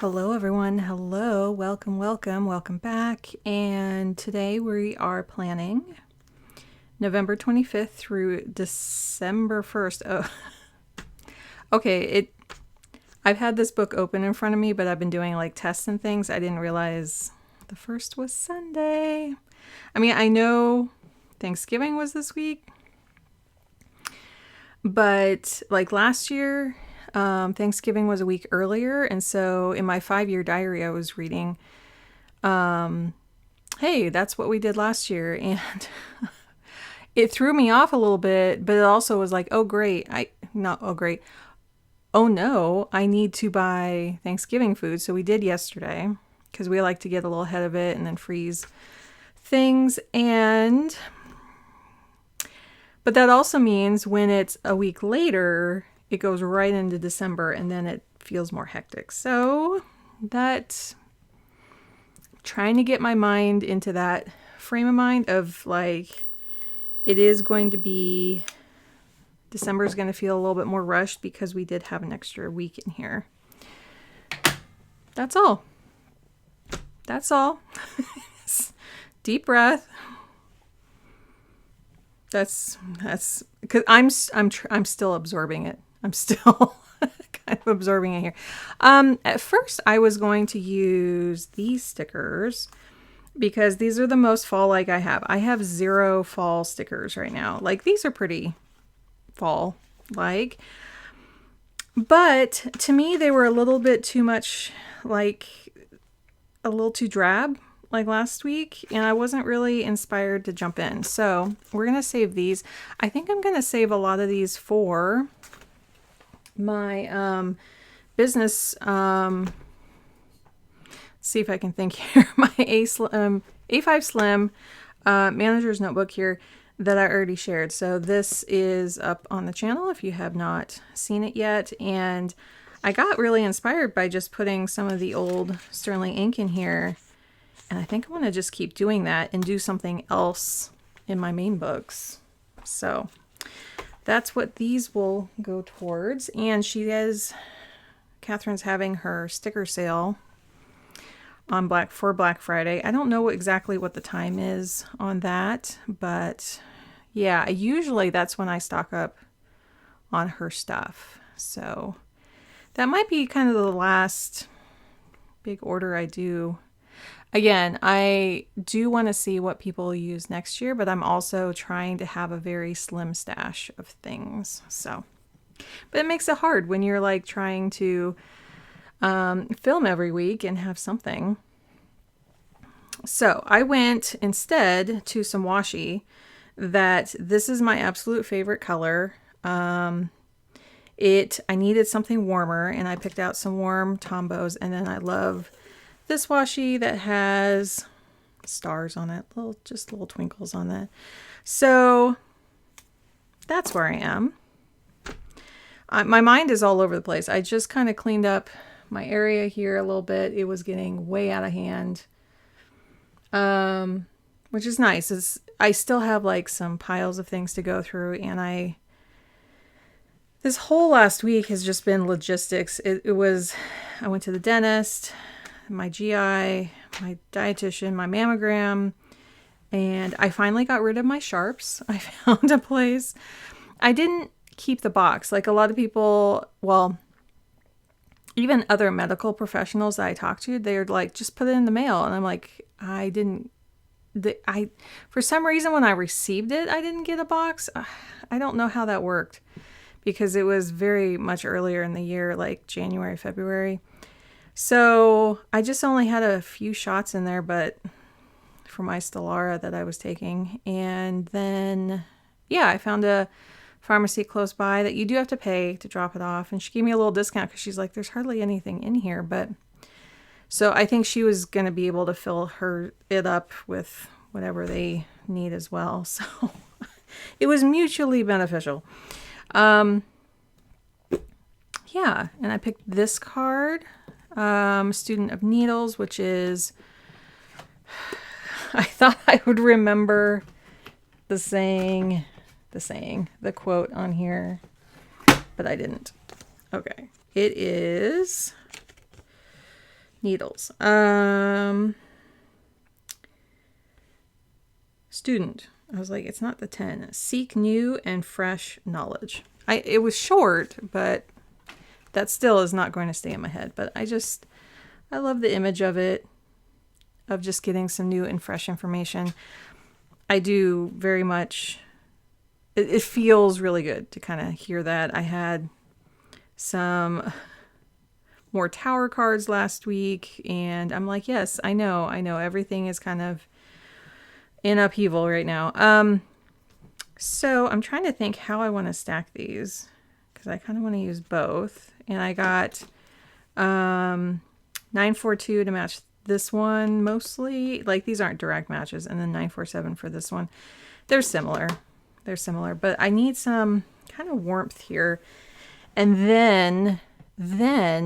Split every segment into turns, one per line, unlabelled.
Hello everyone, hello, welcome back. And today we are planning November 25th through December 1st. Oh, okay, I've had this book open in front of me, but I've been doing like tests and things. I didn't realize the first was Sunday. I mean, I know Thanksgiving was this week, but like last year, Thanksgiving was a week earlier, and so in my 5-year diary, I was reading, hey, that's what we did last year, and it threw me off a little bit, but it also was like, oh great, oh no, I need to buy Thanksgiving food. So we did yesterday, because we like to get a little ahead of it and then freeze things, but that also means when it's a week later, it goes right into December, and then it feels more hectic. So that's trying to get my mind into that frame of mind of like, it is going to be, December is going to feel a little bit more rushed because we did have an extra week in here. That's all. That's all. Deep breath. That's because I'm still absorbing it. I'm still kind of absorbing it here. At first, I was going to use these stickers because these are the most fall-like I have. I have 0 fall stickers right now. Like, these are pretty fall-like. But to me, they were a little bit too much, like, a little too drab, like last week, and I wasn't really inspired to jump in. So we're going to save these. I think I'm going to save a lot of these for my business, see if I can think here, my A5 Slim manager's notebook here that I already shared. So this is up on the channel if you have not seen it yet, and I got really inspired by just putting some of the old Sterling ink in here, and I think I want to just keep doing that and do something else in my main books. So that's what these will go towards. And Catherine's having her sticker sale on Black Friday. I don't know exactly what the time is on that, but yeah, usually that's when I stock up on her stuff. So that might be kind of the last big order I do. Again, I do want to see what people use next year, but I'm also trying to have a very slim stash of things. So, but it makes it hard when you're like trying to film every week and have something. So I went instead to some washi. This is my absolute favorite color. I needed something warmer, and I picked out some warm Tombos, and then I love this washi that has stars on it, just little twinkles on that. So that's where I am. My mind is all over the place. I just kind of cleaned up my area here a little bit. It was getting way out of hand, which is nice. I still have like some piles of things to go through, and this whole last week has just been logistics. I went to the dentist, my GI, my dietitian, my mammogram, and I finally got rid of my sharps. I found a place. I didn't keep the box. Like a lot of people, well, even other medical professionals that I talked to, they're like, just put it in the mail. And I'm like, for some reason, when I received it, I didn't get a box. I don't know how that worked because it was very much earlier in the year, like January, February. So I just only had a few shots in there, but for my Stellara that I was taking. And then, yeah, I found a pharmacy close by that you do have to pay to drop it off. And she gave me a little discount because she's like, there's hardly anything in here. But so I think she was going to be able to fill it up with whatever they need as well. So it was mutually beneficial. Yeah, and I picked this card. Student of Needles, which is, I thought I would remember the quote on here, but I didn't. Okay. It is, Needles. Student. I was like, it's not the 10. Seek new and fresh knowledge. It was short, but that still is not going to stay in my head. But I love the image of it, of just getting some new and fresh information. I do very much, it feels really good to kind of hear that. I had some more tower cards last week, and I'm like, yes, I know, everything is kind of in upheaval right now. So I'm trying to think how I want to stack these, because I kind of want to use both. And I got 942 to match this one mostly. Like, these aren't direct matches, and then 947 for this one. They're similar, but I need some kind of warmth here. And then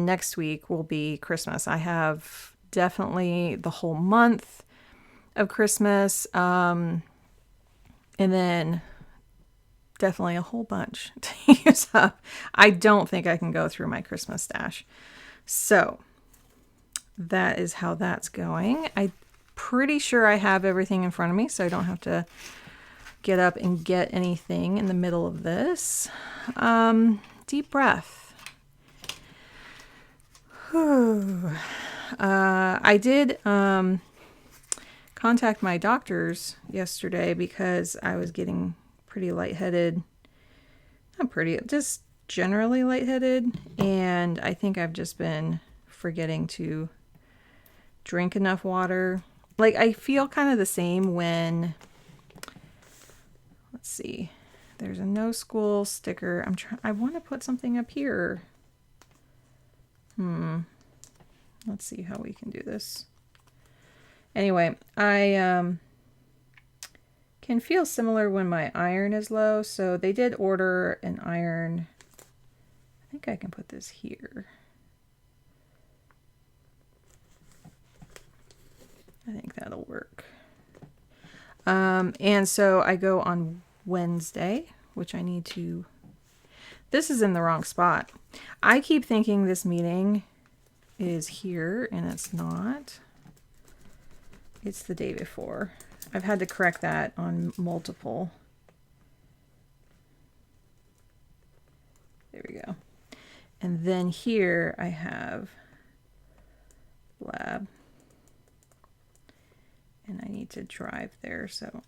next week will be Christmas. I have definitely the whole month of Christmas, and then definitely a whole bunch to use up. I don't think I can go through my Christmas stash. So that is how that's going. I'm pretty sure I have everything in front of me, so I don't have to get up and get anything in the middle of this. Deep breath. I did contact my doctors yesterday because I was getting pretty lightheaded. Not pretty, just generally lightheaded. And I think I've just been forgetting to drink enough water. Like, I feel kind of the same when, let's see, there's a no school sticker. I want to put something up here. Let's see how we can do this. Anyway, I can feel similar when my iron is low. So they did order an iron. I think I can put this here. I think that'll work. And so I go on Wednesday, which I need to... This is in the wrong spot. I keep thinking this meeting is here, and it's not. It's the day before. I've had to correct that on multiple. There we go. And then here I have lab. And I need to drive there, so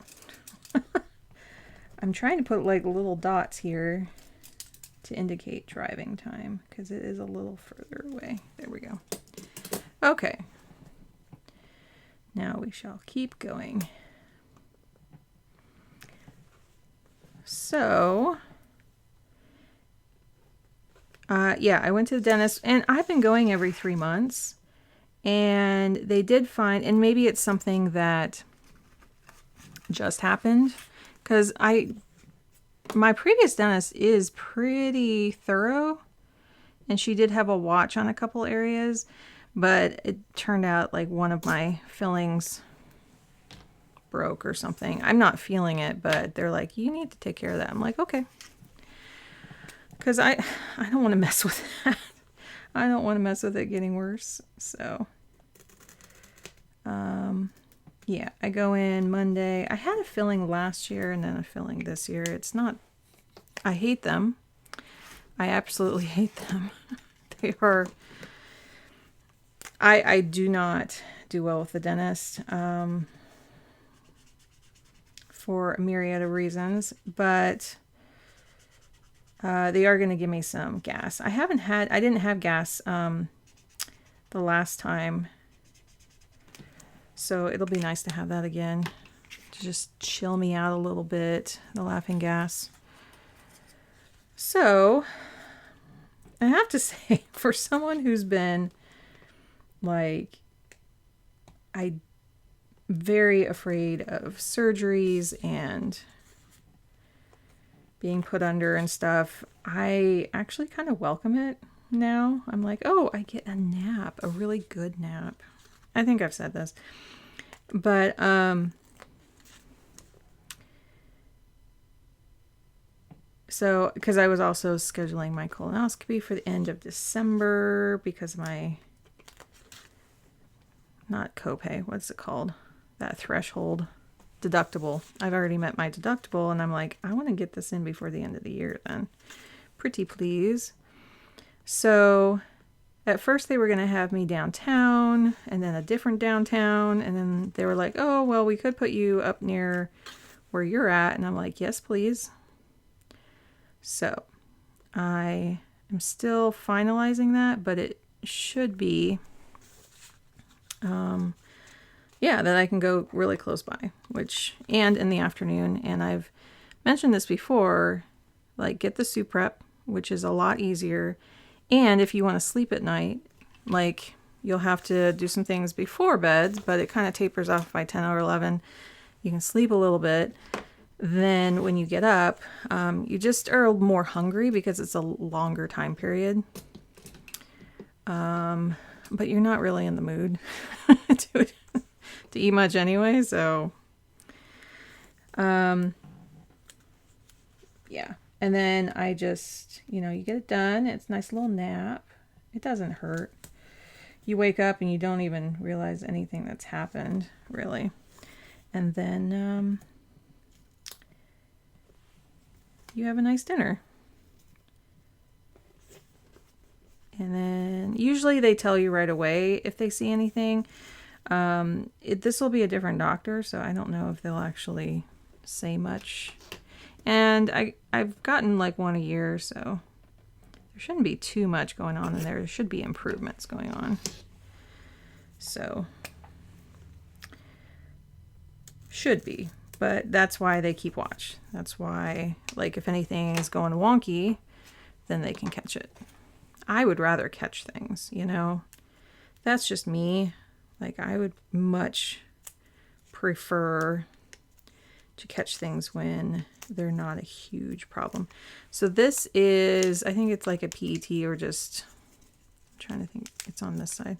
I'm trying to put like little dots here to indicate driving time, because it is a little further away. There we go. Okay. Now we shall keep going. So, yeah, I went to the dentist, and I've been going every 3 months, and they did find, and maybe it's something that just happened, because my previous dentist is pretty thorough, and she did have a watch on a couple areas, but it turned out like one of my fillings broke or something. I'm not feeling it, but they're like, you need to take care of that. I'm like, okay. Because I don't want to mess with that. I don't want to mess with it getting worse. So, yeah, I go in Monday. I had a filling last year and then a filling this year. It's not, I hate them. I absolutely hate them. They are, I do not do well with the dentist, for a myriad of reasons, but they are going to give me some gas. I didn't have gas the last time, so it'll be nice to have that again to just chill me out a little bit, the laughing gas. So I have to say, for someone who's been like, very afraid of surgeries and being put under and stuff, I actually kind of welcome it now. I'm like, oh, I get a nap, a really good nap. I think I've said this, but so because I was also scheduling my colonoscopy for the end of December because my not copay, what's it called? That threshold deductible. I've already met my deductible, and I'm like, I want to get this in before the end of the year then. Pretty please. So at first they were going to have me downtown and then a different downtown. And then they were like, oh, well, we could put you up near where you're at. And I'm like, yes, please. So I am still finalizing that, but it should be, yeah, that I can go really close by, and in the afternoon. And I've mentioned this before, like get the soup prep, which is a lot easier. And if you want to sleep at night, like you'll have to do some things before bed, but it kind of tapers off by 10 or 11. You can sleep a little bit. Then when you get up, you just are more hungry because it's a longer time period. But you're not really in the mood to eat much anyway. So, yeah. And then I just, you get it done. It's a nice little nap. It doesn't hurt. You wake up and you don't even realize anything that's happened, really. And then you have a nice dinner. And then usually they tell you right away if they see anything. This will be a different doctor, so I don't know if they'll actually say much. And I've gotten like one a year, so there shouldn't be too much going on in there. There should be improvements going on. So, should be. But that's why they keep watch. That's why, like, if anything is going wonky, then they can catch it. I would rather catch things, That's just me. Like, I would much prefer to catch things when they're not a huge problem. So this is, I think it's like a PET or just, I'm trying to think, it's on this side.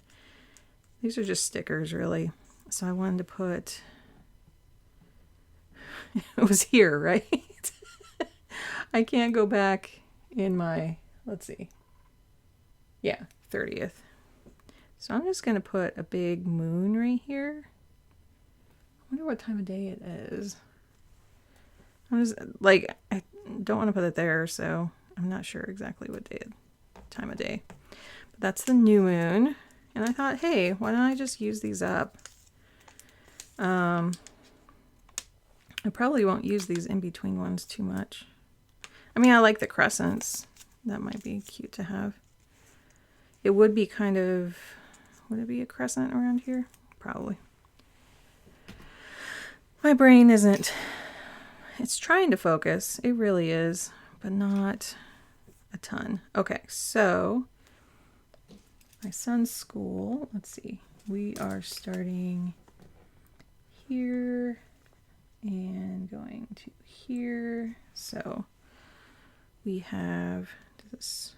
These are just stickers, really. So I wanted to put, it was here, right? I can't go back in my, let's see. Yeah, 30th. So I'm just going to put a big moon right here. I wonder what time of day it is. I'm just, like, I don't want to put it there, so I'm not sure exactly what time of day. But that's the new moon. And I thought, hey, why don't I just use these up? I probably won't use these in-between ones too much. I mean, I like the crescents. That might be cute to have. It would be kind of, would it be a crescent around here? Probably. My brain isn't, it's trying to focus. It really is, but not a ton. Okay, so my son's school, let's see. We are starting here and going to here. So we have this,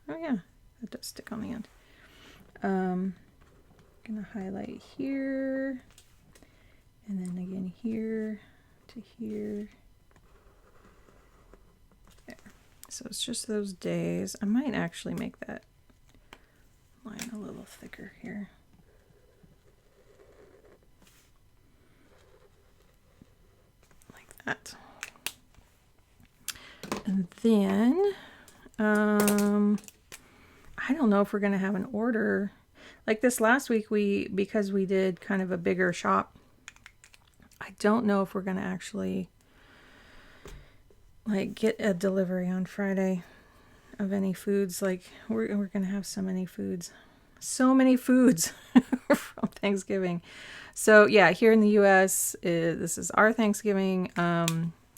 oh yeah, that does stick on the end. Gonna highlight here and then again here to here. There. So it's just those days. I might actually make that line a little thicker here. Like that. And then, I don't know if we're going to have an order. Like this last week, because we did kind of a bigger shop, I don't know if we're going to actually like get a delivery on Friday of any foods. Like we're going to have so many foods from Thanksgiving. So yeah, here in the US, this is our Thanksgiving.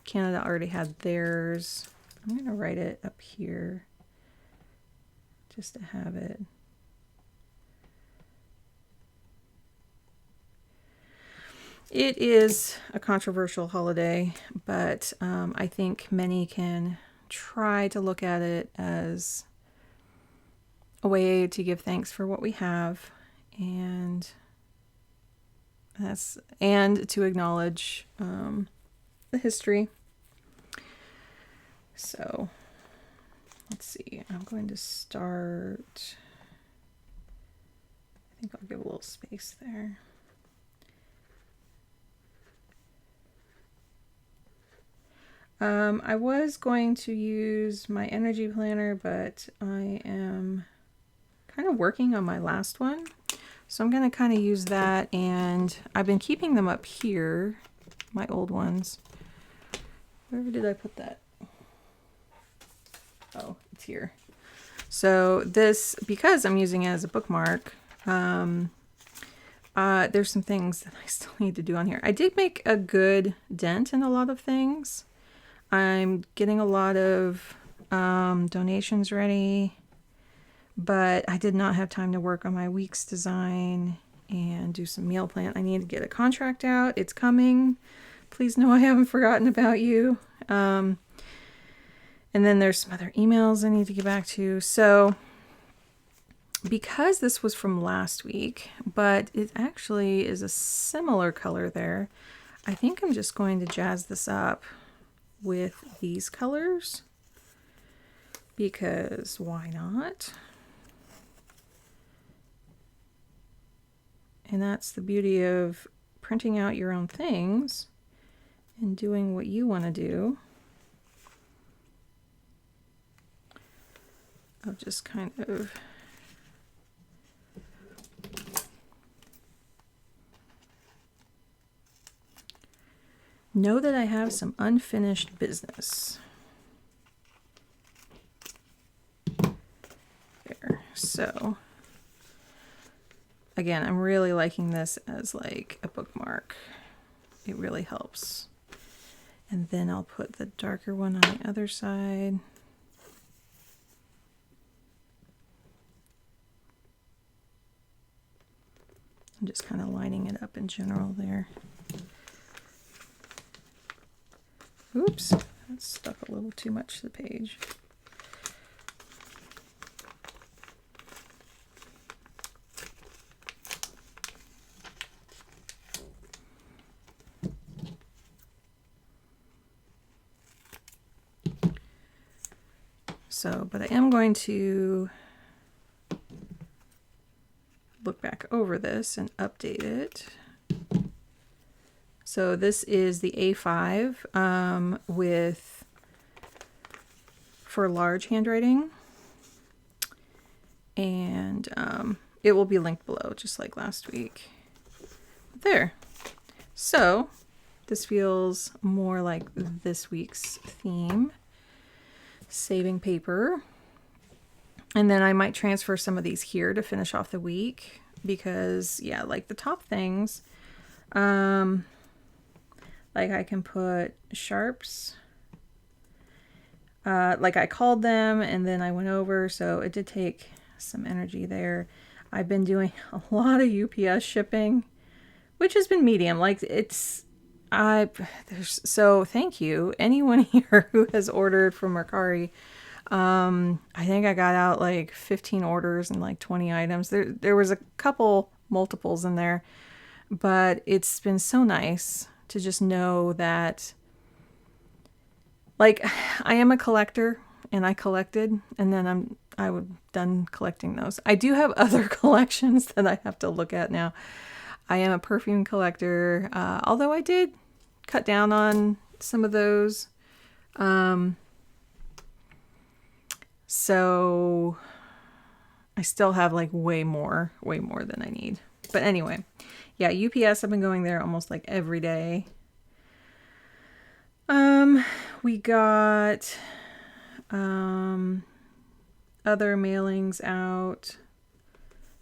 Canada already had theirs. I'm going to write it up here just to have it. It is a controversial holiday, but I think many can try to look at it as a way to give thanks for what we have and to acknowledge the history. So let's see, I'm going to start, I think I'll give a little space there. I was going to use my energy planner, but I am kind of working on my last one. So I'm going to kind of use that, and I've been keeping them up here, my old ones. Where did I put that? Oh, it's here. So this, because I'm using it as a bookmark, there's some things that I still need to do on here. I did make a good dent in a lot of things. I'm getting a lot of donations ready, but I did not have time to work on my week's design and do some meal plan. I need to get a contract out. It's coming. Please know I haven't forgotten about you. And then there's some other emails I need to get back to. So because this was from last week, but it actually is a similar color there, I think I'm just going to jazz this up with these colors, because why not? And that's the beauty of printing out your own things and doing what you want to do. I'll just kind of know that I have some unfinished business. There. So again, I'm really liking this as like a bookmark. It really helps. And then I'll put the darker one on the other side. I'm just kind of lining it up in general there. Oops, that stuck a little too much to the page. So, but I am going to look back over this and update it. So this is the A5 with for large handwriting, and it will be linked below just like last week. There. So this feels more like this week's theme, saving paper. And then I might transfer some of these here to finish off the week, because yeah, like the top things, like I can put sharps, like I called them and then I went over, so it did take some energy there. I've been doing a lot of UPS shipping, which has been medium. Like so thank you anyone here who has ordered from Mercari. I think I got out like 15 orders and like 20 items. There was a couple multiples in there, but it's been so nice to just know that, like, I am a collector and I collected, and then I was done collecting those. I do have other collections that I have to look at now. I am a perfume collector, although I did cut down on some of those. So I still have like way more than I need. But anyway, yeah, UPS, I've been going there almost like every day. We got other mailings out.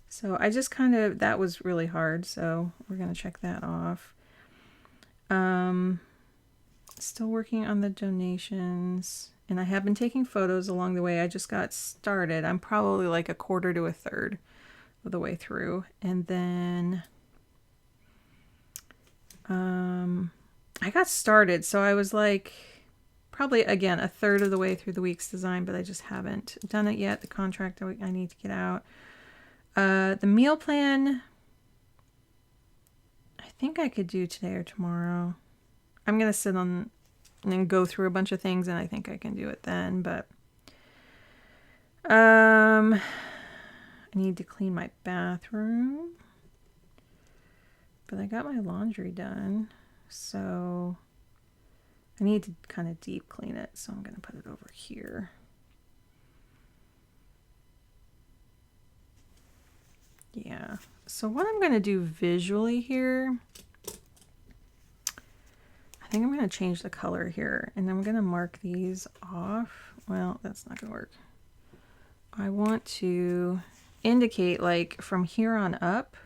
So I just kind of, that was really hard, so we're going to check that off. Still working on the donations, and I have been taking photos along the way. I just got started. I'm probably like a quarter to a third of the way through. And then I got started, so I was like probably, again, a third of the way through the week's design, but I just haven't done it yet. The contract I need to get out. The meal plan, I think I could do today or tomorrow. I'm going to sit on and go through a bunch of things, and I think I can do it then. But I need to clean my bathroom, but I got my laundry done, so I need to kind of deep clean it, so I'm going to put it over here. Yeah, so what I'm going to do visually here, I think I'm going to change the color here, and I'm going to mark these off. Well, that's not going to work. I want to indicate like from here on up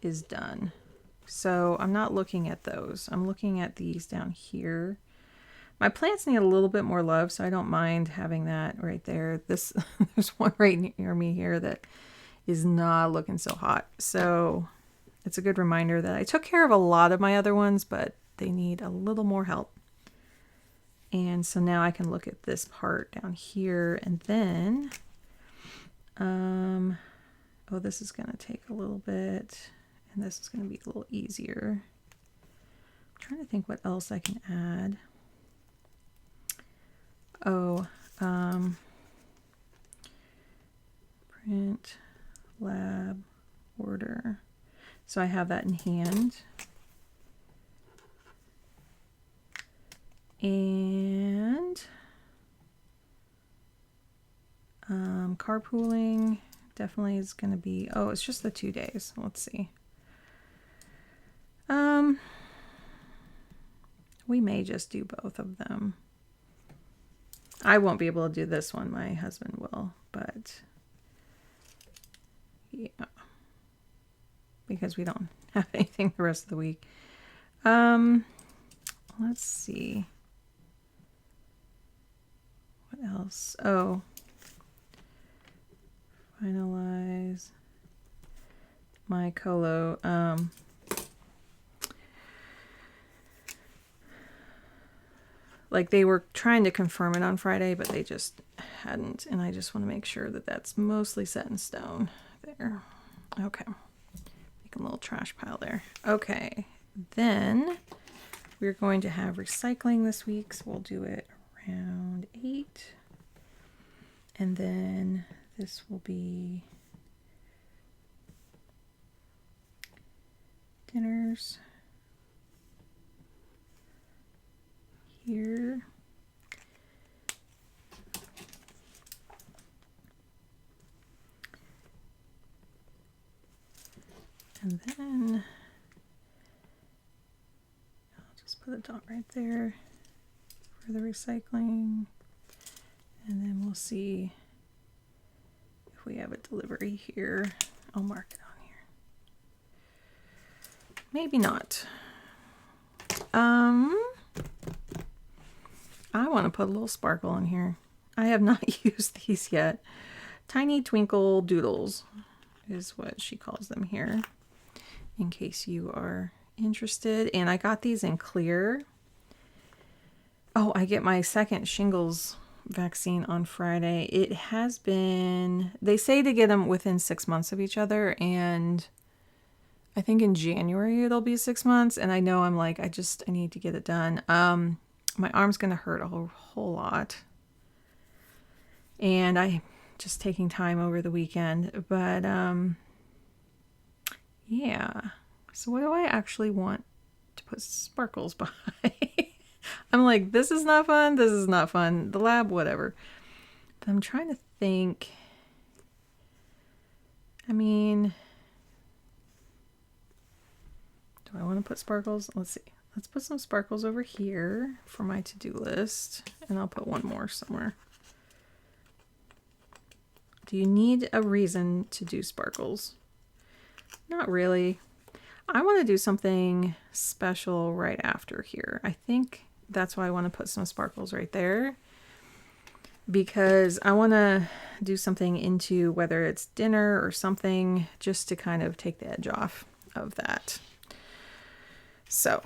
is done. So I'm not looking at those. I'm looking at these down here. My plants need a little bit more love, so I don't mind having that right there. This there's one right near me here that is not looking so hot. So it's a good reminder that I took care of a lot of my other ones, but they need a little more help. And so now I can look at this part down here, and then, oh, this is going to take a little bit, and this is going to be a little easier. I'm trying to think what else I can add. Oh, print, lab, order. So I have that in hand. And carpooling definitely is going to be, oh, it's just the 2 days. Let's see. We may just do both of them. I won't be able to do this one. My husband will, but yeah, because we don't have anything the rest of the week. Let's see. What else? Oh, finalize my colo. Like they were trying to confirm it on Friday, but they just hadn't. And I just want to make sure that that's mostly set in stone there. Okay. Make a little trash pile there. Okay. Then we're going to have recycling this week. So we'll do it around 8. And then this will be dinners. Here. And then I'll just put a dot right there for the recycling. And then we'll see if we have a delivery here. I'll mark it on here. Maybe not. I want to put a little sparkle in here. I have not used these yet. Tiny Twinkle Doodles is what she calls them here, in case you are interested. And I got these in clear. Oh, I get my second shingles vaccine on Friday. It has been, they say to get them within 6 months of each other, and I think in January it'll be 6 months, and I know I'm like, I need to get it done. My arm's gonna hurt a whole lot, and I'm just taking time over the weekend, but yeah. So what do I actually want to put sparkles by? I'm like, this is not fun, this is not fun, the lab, whatever. But I'm trying to think, I mean, do I want to put sparkles? Let's see. Let's put some sparkles over here for my to-do list, and I'll put one more somewhere. Do you need a reason to do sparkles? Not really. I want to do something special right after here. I think that's why I want to put some sparkles right there, because I want to do something into whether it's dinner or something, just to kind of take the edge off of that. So,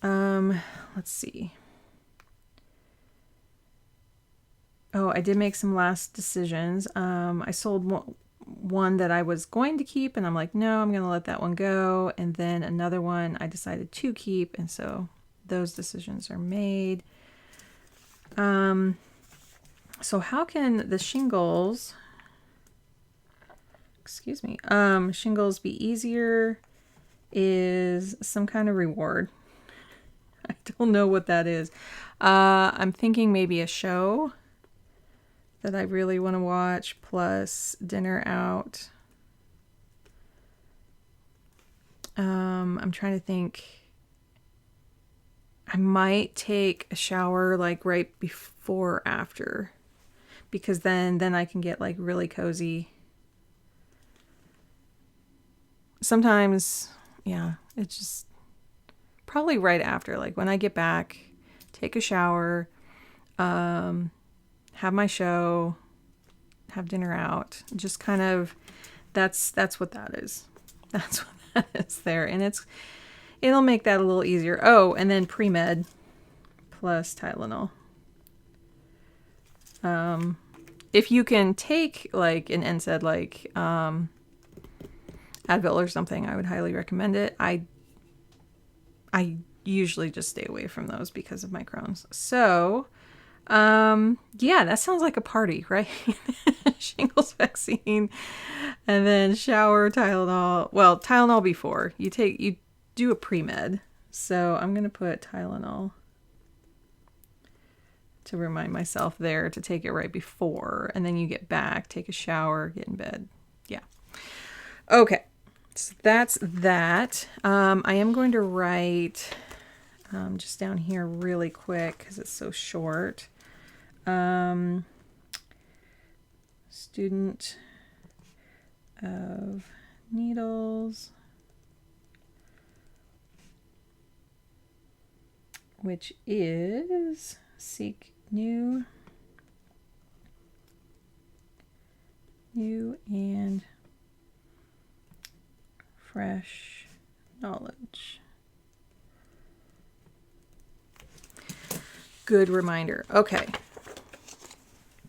let's see. Oh, I did make some last decisions. I sold one that I was going to keep, and I'm like, no, I'm going to let that one go. And then another one I decided to keep, and so those decisions are made. So how can the shingles excuse me, shingles be easier is some kind of reward. I don't know what that is. I'm thinking maybe a show that I really want to watch, plus dinner out. I'm trying to think. I might take a shower like right before or after, because then I can get like really cozy. Sometimes, yeah, it's just probably right after, like when I get back, take a shower, have my show, have dinner out. Just kind of, that's what that is. That's what that is there. And it'll make that a little easier. Oh, and then pre-med plus Tylenol. If you can take like an NSAID like Advil or something, I would highly recommend it. I usually just stay away from those because of my Crohn's. So, yeah, that sounds like a party, right? Shingles vaccine, and then shower, Tylenol. Well, Tylenol before. You do a pre-med. So I'm going to put Tylenol to remind myself there to take it right before. And then you get back, take a shower, get in bed. Yeah. Okay. So that's that. I am going to write just down here really quick because it's so short. Student of needles, which is seek new and fresh knowledge. Good reminder. Okay.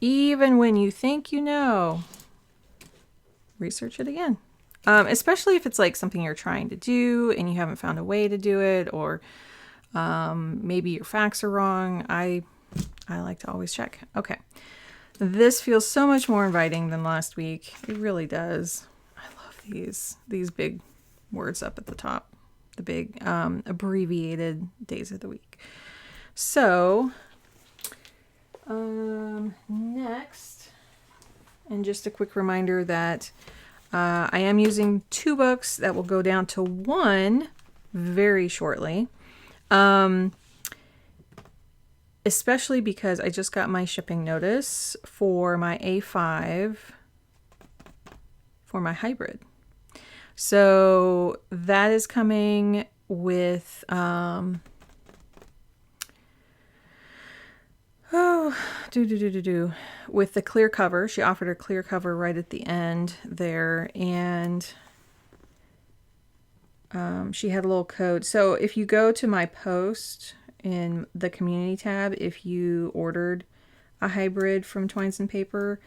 Even when you think you know, research it again. Especially if it's like something you're trying to do and you haven't found a way to do it, or maybe your facts are wrong. I like to always check. Okay. This feels so much more inviting than last week. It really does. I love these big words up at the top. The big abbreviated days of the week. So, next, and just a quick reminder that I am using 2 books that will go down to 1 very shortly. Especially because I just got my shipping notice for my A5 for my hybrid. So that is coming with with the clear cover. She offered a clear cover right at the end there, and she had a little code. So if you go to my post in the community tab, if you ordered a hybrid from Twines and Paper,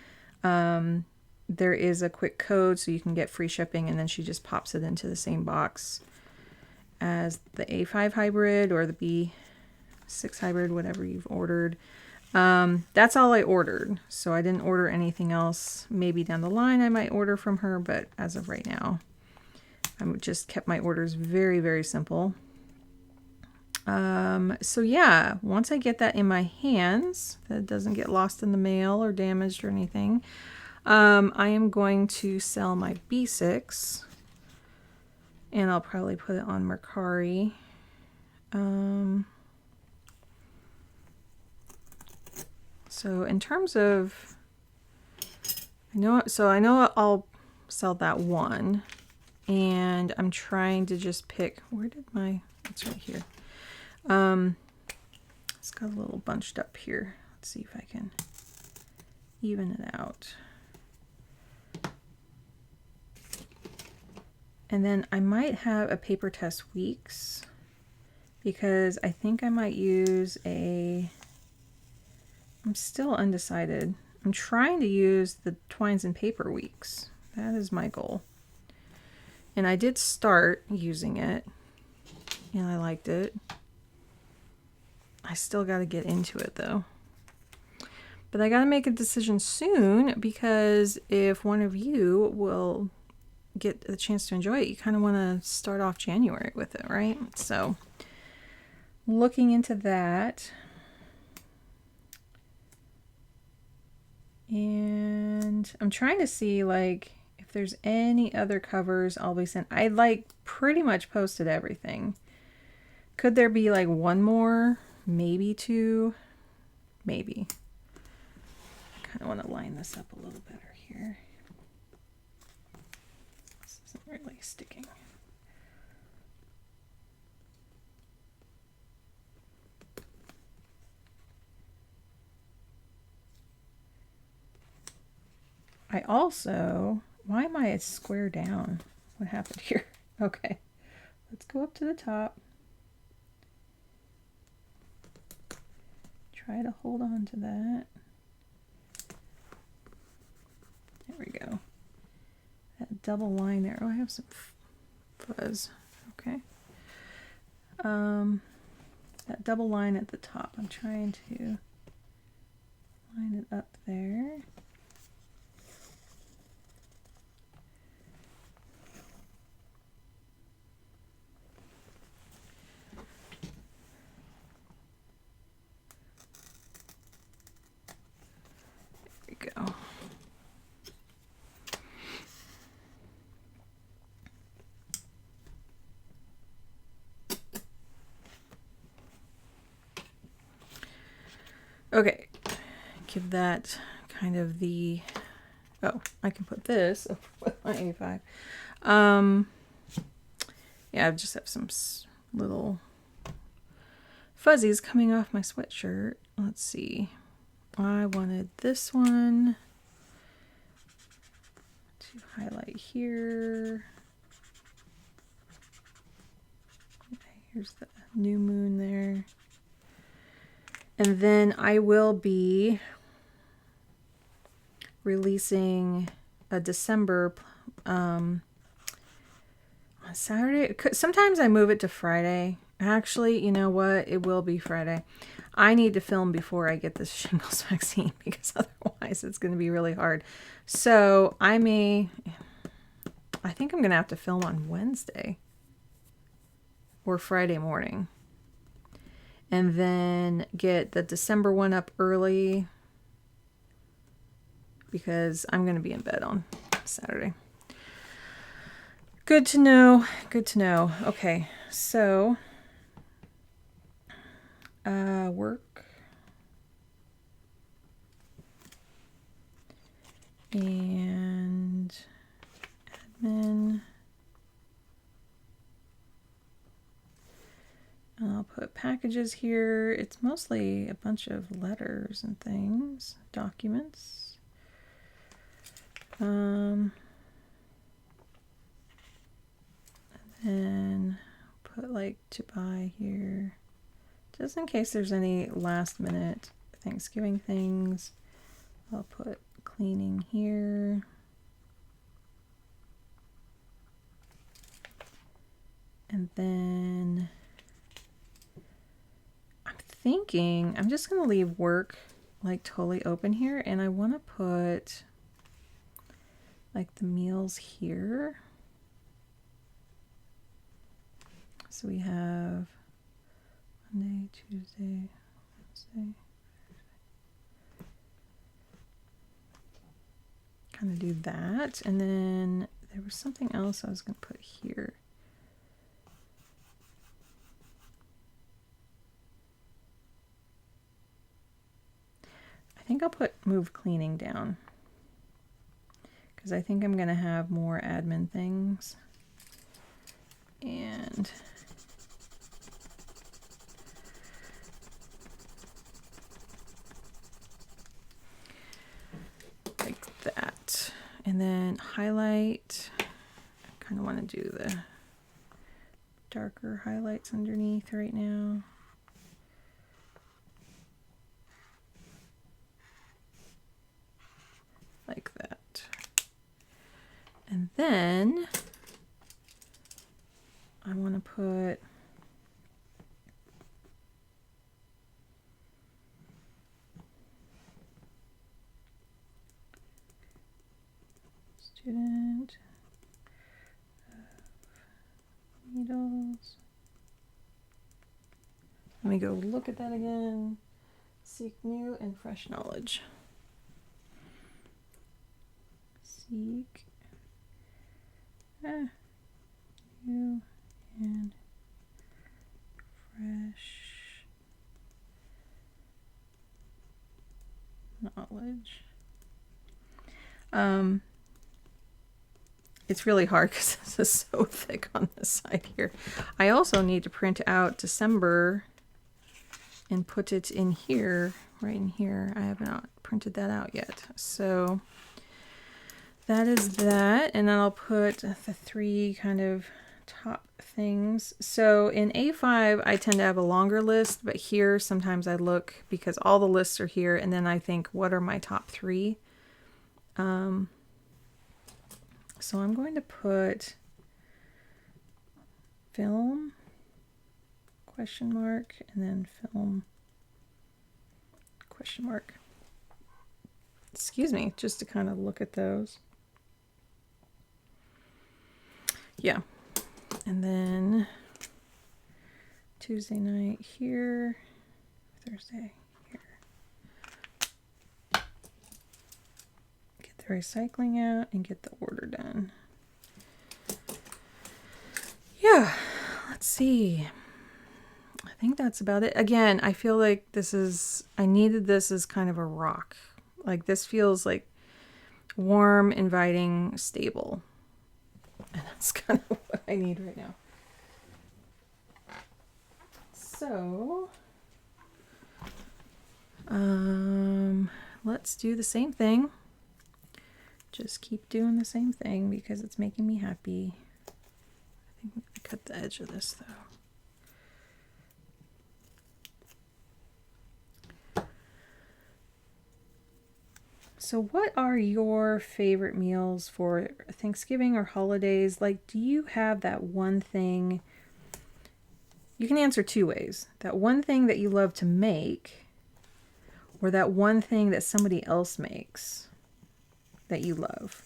there is a quick code so you can get free shipping, and then she just pops it into the same box as the A5 hybrid or the B6 hybrid, whatever you've ordered. That's all I ordered, so I didn't order anything else. Maybe down the line I might order from her, but as of right now, I just kept my orders very, very simple. So yeah, once I get that in my hands, that it doesn't get lost in the mail or damaged or anything, I am going to sell my B6, and I'll probably put it on Mercari. So in terms of, I know I'll sell that one, and I'm trying to just pick, it's right here. It's got a little bunched up here. Let's see if I can even it out. And then I might have a Papertess Weeks, because I think I might use I'm still undecided. I'm trying to use the Twines and Paper Weeks. That is my goal. And I did start using it, and I liked it. I still got to get into it though. But I got to make a decision soon, because if one of you will get the chance to enjoy it, you kind of want to start off January with it, right? So looking into that. And I'm trying to see like if there's any other covers I'll be sent. I like pretty much posted everything. Could there be like one more? Maybe two? Maybe. I kind of want to line this up a little better here. This isn't really sticking. I also, why am I square down? What happened here? Okay, let's go up to the top. Try to hold on to that. There we go. That double line there. Oh, I have some fuzz. Okay. That double line at the top. I'm trying to line it up there. Go. Okay, give that kind of the, oh, I can put this over with my A5. Yeah, I just have some little fuzzies coming off my sweatshirt. Let's see. I wanted this one to highlight here. Here's the new moon there. And then I will be releasing a December on Saturday. Sometimes I move it to Friday. Actually, you know what? It will be Friday. I need to film before I get this shingles vaccine because otherwise it's going to be really hard. So I think I'm going to have to film on Wednesday or Friday morning. And then get the December one up early because I'm going to be in bed on Saturday. Good to know. Good to know. Okay, so work and admin. I'll put packages here. It's mostly a bunch of letters and things, documents. And then put like to buy here, just in case there's any last minute Thanksgiving things. I'll put cleaning here. And then thinking I'm just going to leave work like totally open here, and I want to put like the meals here. So we have Monday, Tuesday, Wednesday. Kind of do that, and then there was something else I was going to put here. I think I'll put move cleaning down because I think I'm going to have more admin things. And like that. And then highlight. I kind of want to do the darker highlights underneath right now. Like that. And then I want to put student me go look at that again. Seek new and fresh knowledge. Seek new and fresh knowledge. It's really hard because this is so thick on this side here. I also need to print out December and put it in here, right in here. I have not printed that out yet. So that is that. And then I'll put the 3 kind of top things. So in A5, I tend to have a longer list, but here sometimes I look because all the lists are here and then I think, what are my top 3? So I'm going to put film, question mark, and then film, question mark. Excuse me, just to kind of look at those. Yeah. And then Tuesday night here, Thursday here. Get the recycling out and get the order done. Yeah, let's see. I think that's about it. Again, I feel like this is, I needed this as kind of a rock. Like this feels like warm, inviting, stable. And that's kind of what I need right now. So, let's do the same thing. Just keep doing the same thing because it's making me happy. I think I'm gonna cut the edge of this though. So what are your favorite meals for Thanksgiving or holidays? Like, do you have that one thing? You can answer 2 ways. That one thing that you love to make, or that one thing that somebody else makes that you love.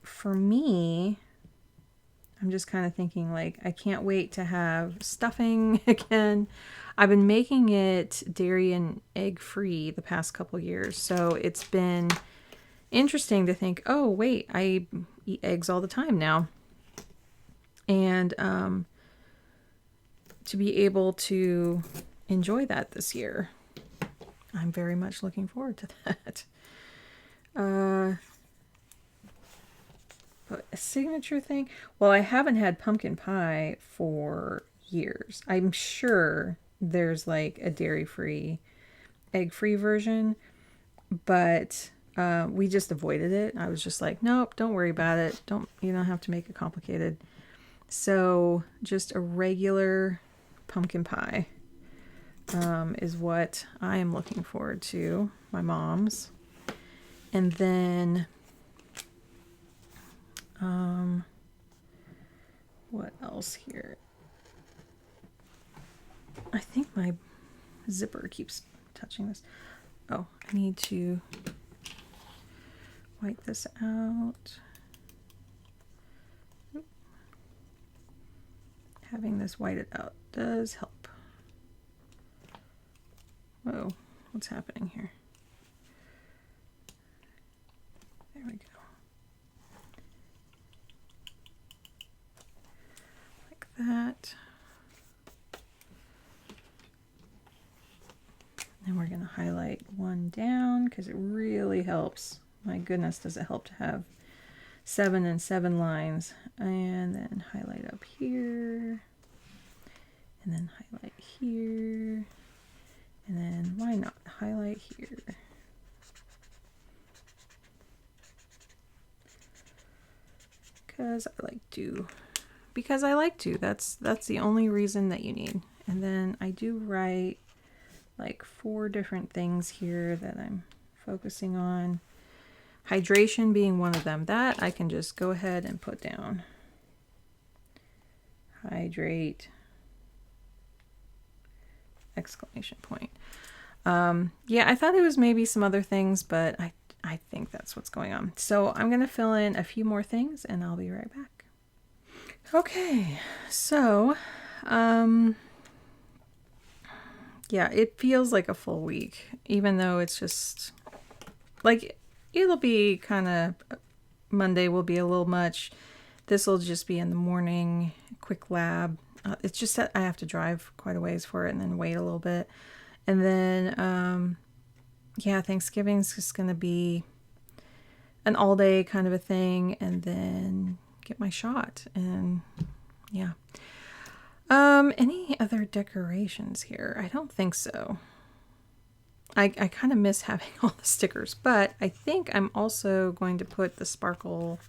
For me, I'm just kind of thinking like, I can't wait to have stuffing again. I've been making it dairy and egg free the past couple years. So it's been interesting to think, oh, wait, I eat eggs all the time now. And to be able to enjoy that this year. I'm very much looking forward to that. But a signature thing? Well, I haven't had pumpkin pie for years. I'm sure there's like a dairy-free, egg-free version, but we just avoided it. I was just like, nope, don't worry about it. You don't have to make it complicated. So just a regular pumpkin pie is what I am looking forward to. My mom's. And then what else here? I think my zipper keeps touching this. Oh, I need to wipe this out. Oop. Having this whited out does help. Whoa, what's happening here? There we go. Like that. And we're going to highlight one down because it really helps. My goodness, does it help to have 7 and 7 lines. And then highlight up here. And then highlight here. And then why not highlight here? Because I like to. That's the only reason that you need. And then I do write like 4 different things here that I'm focusing on. Hydration being one of them. That I can just go ahead and put down. Hydrate. Exclamation point. Yeah, I thought it was maybe some other things, but I think that's what's going on. So I'm going to fill in a few more things and I'll be right back. Okay, so Yeah, it feels like a full week, even though it's just like it'll be kind of Monday will be a little much. This will just be in the morning, quick lab. It's just that I have to drive quite a ways for it and then wait a little bit. And then, yeah, Thanksgiving's just going to be an all day kind of a thing, and then get my shot. And yeah. Any other decorations here? I don't think so. I kind of miss having all the stickers, but I think I'm also going to put the sparkle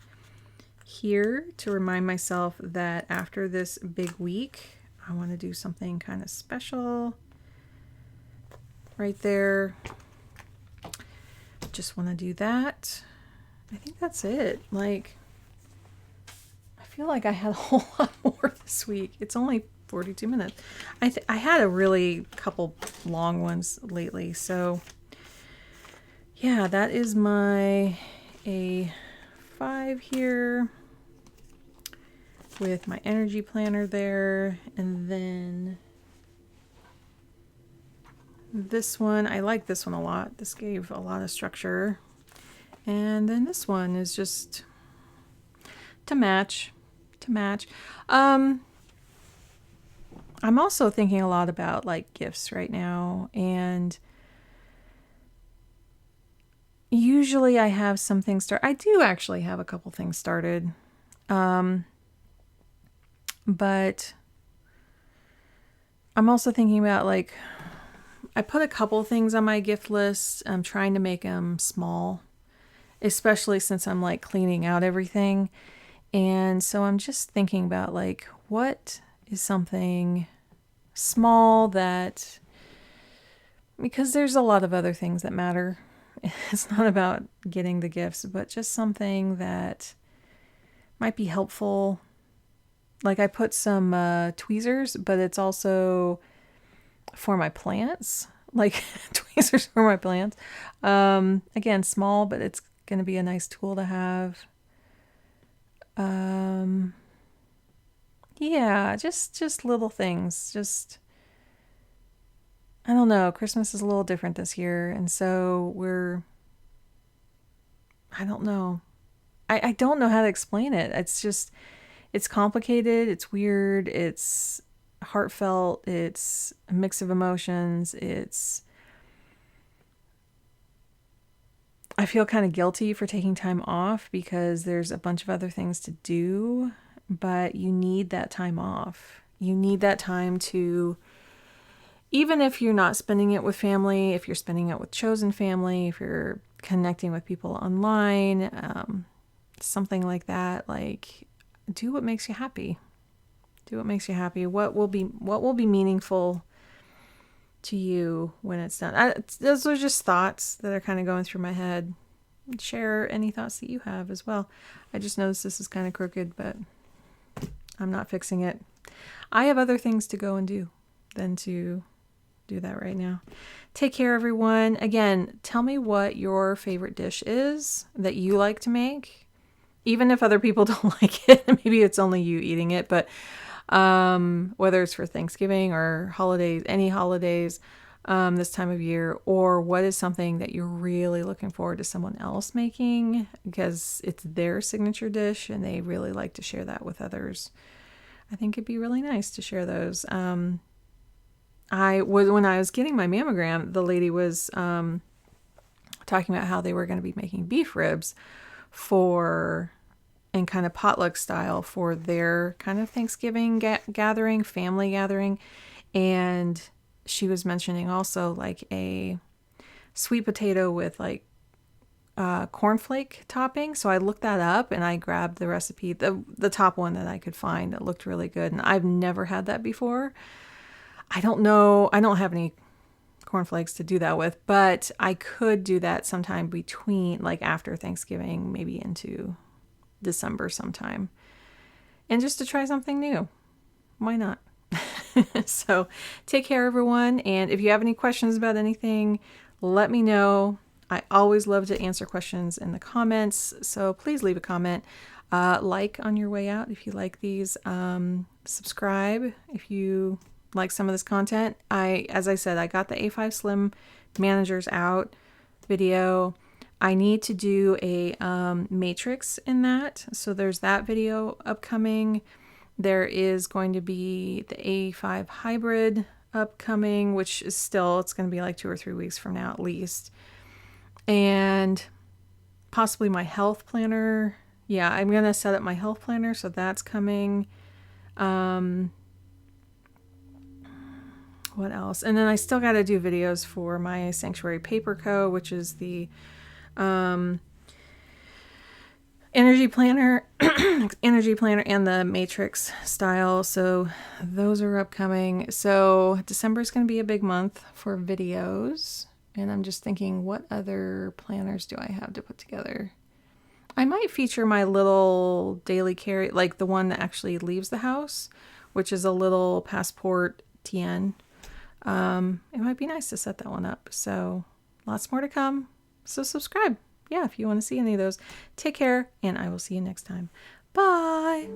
here to remind myself that after this big week, I want to do something kind of special right there. Just want to do that. I think that's it. Like, I feel like I had a whole lot more this week. It's only 42 minutes. I had a really couple long ones lately. So yeah, that is my A5 here with my energy planner there. And then this one, I like this one a lot. This gave a lot of structure. And then this one is just to match. I'm also thinking a lot about like gifts right now, and usually I have some things started. I do actually have a couple things started, but I'm also thinking about like, I put a couple things on my gift list. I'm trying to make them small, especially since I'm like cleaning out everything. And so I'm just thinking about like, what is something small that, because there's a lot of other things that matter. It's not about getting the gifts, but just something that might be helpful. Like I put some tweezers, but it's also for my plants, like tweezers for my plants. Again, small, but it's going to be a nice tool to have. Yeah, just little things. Just, I don't know. Christmas is a little different this year. And so I don't know. I don't know how to explain it. It's complicated. It's weird. It's heartfelt. It's a mix of emotions. I feel kind of guilty for taking time off because there's a bunch of other things to do, but you need that time off. You need that time to, even if you're not spending it with family, if you're spending it with chosen family, if you're connecting with people online, something like that, like do what makes you happy. Do what makes you happy. What will be meaningful to you when it's done. Those are just thoughts that are kind of going through my head. Share any thoughts that you have as well. I just noticed this is kind of crooked, but I'm not fixing it. I have other things to go and do than to do that right now. Take care, everyone. Again, tell me what your favorite dish is that you like to make. Even if other people don't like it, maybe it's only you eating it, but whether it's for Thanksgiving or holidays, any holidays this time of year, or what is something that you're really looking forward to someone else making because it's their signature dish and they really like to share that with others. I think it'd be really nice to share those. When I was getting my mammogram, the lady was talking about how they were going to be making beef ribs and kind of potluck style for their kind of Thanksgiving gathering, family gathering. And she was mentioning also like a sweet potato with like cornflake topping. So I looked that up and I grabbed the recipe, the top one that I could find that looked really good. And I've never had that before. I don't know. I don't have any cornflakes to do that with, but I could do that sometime between, like after Thanksgiving, maybe into December sometime, and just to try something new. Why not? So take care, everyone. And if you have any questions about anything, let me know. I always love to answer questions in the comments. So please leave a comment, like on your way out if you like these, subscribe if you like some of this content, as I said, I got the A5 Slim managers out video. I need to do a matrix in that. So there's that video upcoming. There is going to be the A5 hybrid upcoming, which is still, it's going to be like 2 or 3 weeks from now at least. And possibly my health planner. Yeah, I'm going to set up my health planner, so that's coming. What else? And then I still got to do videos for my Sanctuary Paper Co., which is the energy planner, and the matrix style. So those are upcoming. So December is going to be a big month for videos. And I'm just thinking, what other planners do I have to put together? I might feature my little daily carry, like the one that actually leaves the house, which is a little passport TN. It might be nice to set that one up. So lots more to come. So subscribe. Yeah, if you want to see any of those. Take care, and I will see you next time. Bye.